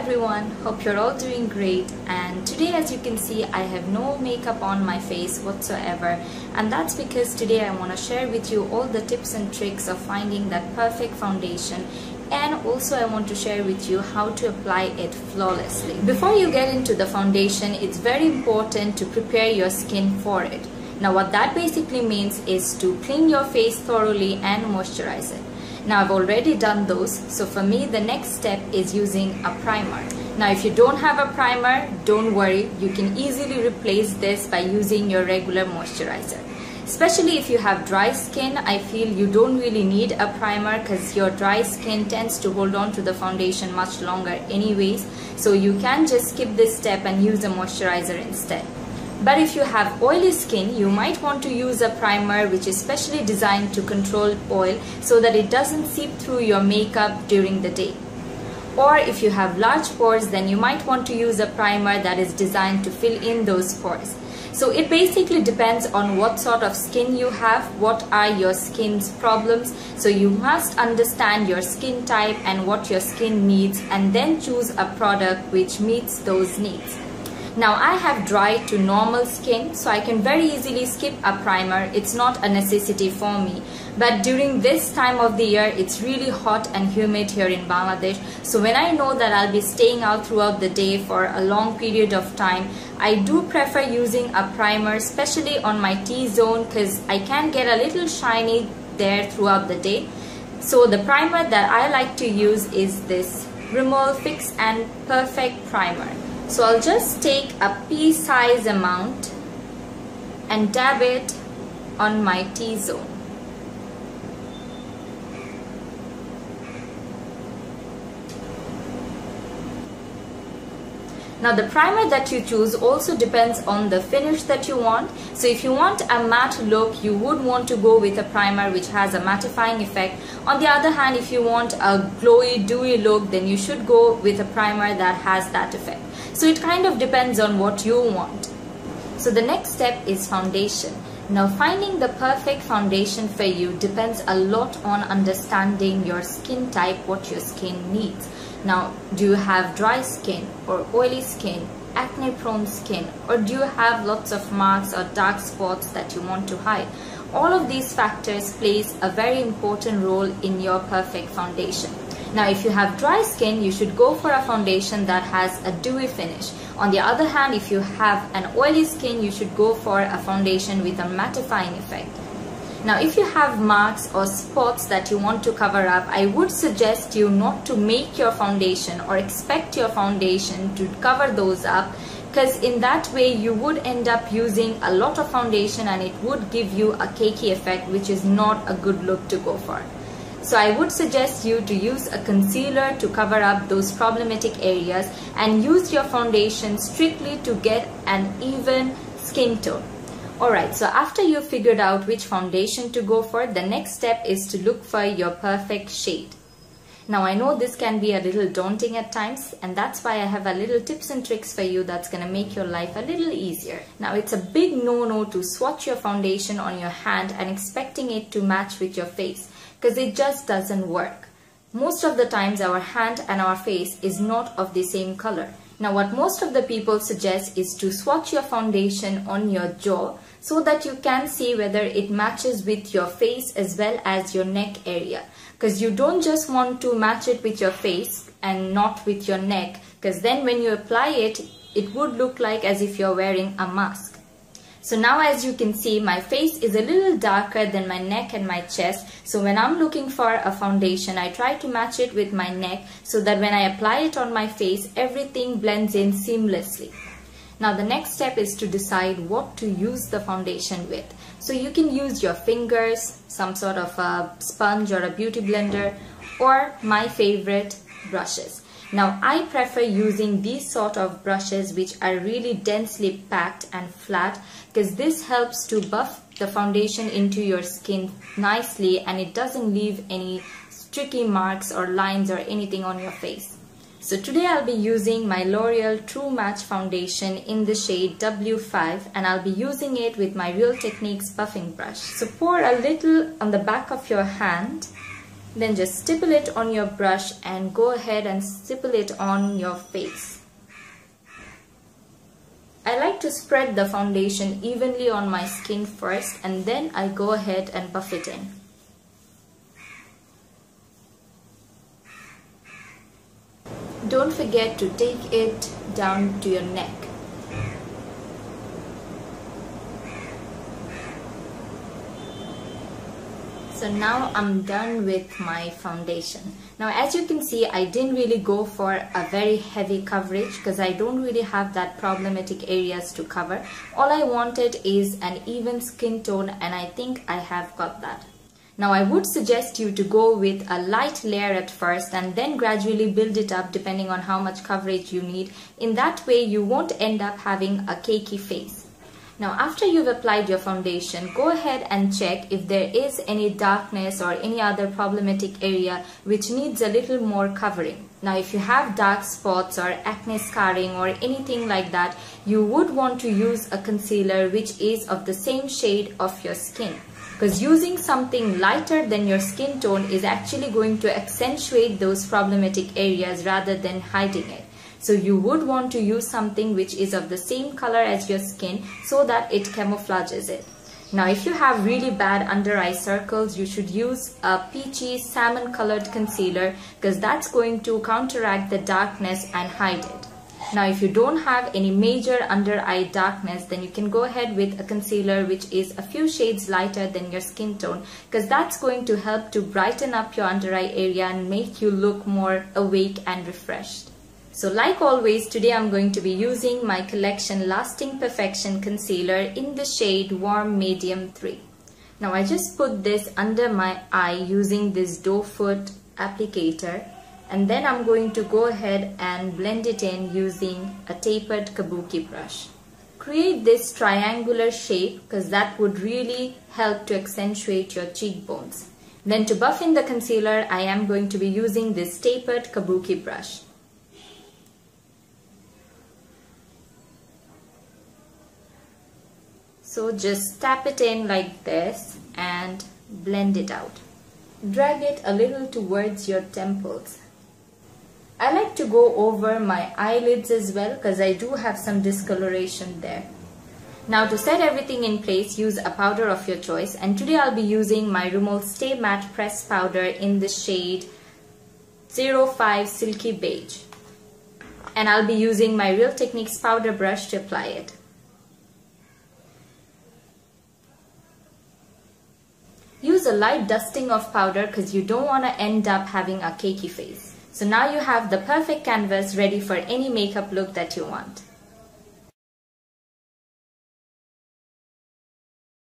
everyone, hope you're all doing great, and today as you can see I have no makeup on my face whatsoever, and that's because today I want to share with you all the tips and tricks of finding that perfect foundation, and also I want to share with you how to apply it flawlessly. Before you get into the foundation, it's very important to prepare your skin for it. Now what that basically means is to clean your face thoroughly and moisturize it. Now I've already done those, so for me the next step is using a primer. Now if you don't have a primer, don't worry, you can easily replace this by using your regular moisturizer. Especially if you have dry skin, I feel you don't really need a primer because your dry skin tends to hold on to the foundation much longer anyways, so you can just skip this step and use a moisturizer instead. But if you have oily skin, you might want to use a primer which is specially designed to control oil so that it doesn't seep through your makeup during the day. Or if you have large pores, then you might want to use a primer that is designed to fill in those pores. So it basically depends on what sort of skin you have, what are your skin's problems. So you must understand your skin type and what your skin needs, and then choose a product which meets those needs. Now I have dry to normal skin, so I can very easily skip a primer. It's not a necessity for me. But during this time of the year, it's really hot and humid here in Bangladesh. So when I know that I'll be staying out throughout the day for a long period of time, I do prefer using a primer, especially on my T-zone, because I can get a little shiny there throughout the day. So the primer that I like to use is this Rimmel Fix and Perfect Primer. So I'll just take a pea-size amount and dab it on my T-zone. Now the primer that you choose also depends on the finish that you want. So if you want a matte look, you would want to go with a primer which has a mattifying effect. On the other hand, if you want a glowy, dewy look, then you should go with a primer that has that effect. So it kind of depends on what you want. So the next step is foundation. Now finding the perfect foundation for you depends a lot on understanding your skin type, what your skin needs. Now, do you have dry skin or oily skin, acne prone skin, or do you have lots of marks or dark spots that you want to hide? All of these factors plays a very important role in your perfect foundation. Now if you have dry skin, you should go for a foundation that has a dewy finish. On the other hand, if you have an oily skin, you should go for a foundation with a mattifying effect. Now if you have marks or spots that you want to cover up, I would suggest you not to make your foundation or expect your foundation to cover those up, because in that way you would end up using a lot of foundation and it would give you a cakey effect, which is not a good look to go for. So I would suggest you to use a concealer to cover up those problematic areas and use your foundation strictly to get an even skin tone. Alright, so after you've figured out which foundation to go for, the next step is to look for your perfect shade. Now I know this can be a little daunting at times, and that's why I have a little tips and tricks for you that's going to make your life a little easier. Now it's a big no-no to swatch your foundation on your hand and expecting it to match with your face, because it just doesn't work. Most of the times our hand and our face is not of the same color. Now what most of the people suggest is to swatch your foundation on your jaw so that you can see whether it matches with your face as well as your neck area. Because you don't just want to match it with your face and not with your neck, because then when you apply it, it would look like as if you're wearing a mask. So now as you can see, my face is a little darker than my neck and my chest. So when I'm looking for a foundation, I try to match it with my neck so that when I apply it on my face, everything blends in seamlessly. Now the next step is to decide what to use the foundation with. So you can use your fingers, some sort of a sponge or a beauty blender, or my favorite, brushes. Now I prefer using these sort of brushes which are really densely packed and flat, because this helps to buff the foundation into your skin nicely and it doesn't leave any streaky marks or lines or anything on your face. So today I'll be using my L'Oreal True Match foundation in the shade W5, and I'll be using it with my Real Techniques buffing brush. So pour a little on the back of your hand Then just stipple it on your brush and go ahead and stipple it on your face. I like to spread the foundation evenly on my skin first, and then I go ahead and buff it in. Don't forget to take it down to your neck. So now I'm done with my foundation. Now as you can see, I didn't really go for a very heavy coverage because I don't really have that problematic areas to cover. All I wanted is an even skin tone, and I think I have got that. Now I would suggest you to go with a light layer at first and then gradually build it up depending on how much coverage you need. In that way you won't end up having a cakey face. Now after you've applied your foundation, go ahead and check if there is any darkness or any other problematic area which needs a little more covering. Now if you have dark spots or acne scarring or anything like that, you would want to use a concealer which is of the same shade of your skin. Because using something lighter than your skin tone is actually going to accentuate those problematic areas rather than hiding it. So you would want to use something which is of the same color as your skin so that it camouflages it. Now if you have really bad under eye circles, you should use a peachy salmon colored concealer because that's going to counteract the darkness and hide it. Now if you don't have any major under eye darkness, then you can go ahead with a concealer which is a few shades lighter than your skin tone, because that's going to help to brighten up your under eye area and make you look more awake and refreshed. So like always, today I'm going to be using my collection Lasting Perfection Concealer in the shade Warm Medium 3. Now I just put this under my eye using this doe foot applicator, and then I'm going to go ahead and blend it in using a tapered kabuki brush. Create this triangular shape because that would really help to accentuate your cheekbones. Then to buff in the concealer, I am going to be using this tapered kabuki brush. So just tap it in like this and blend it out. Drag it a little towards your temples. I like to go over my eyelids as well because I do have some discoloration there. Now to set everything in place, use a powder of your choice, and today I'll be using my Rimmel Stay Matte Press Powder in the shade 05 Silky Beige. And I'll be using my Real Techniques powder brush to apply it. Use a light dusting of powder because you don't want to end up having a cakey face. So now you have the perfect canvas ready for any makeup look that you want.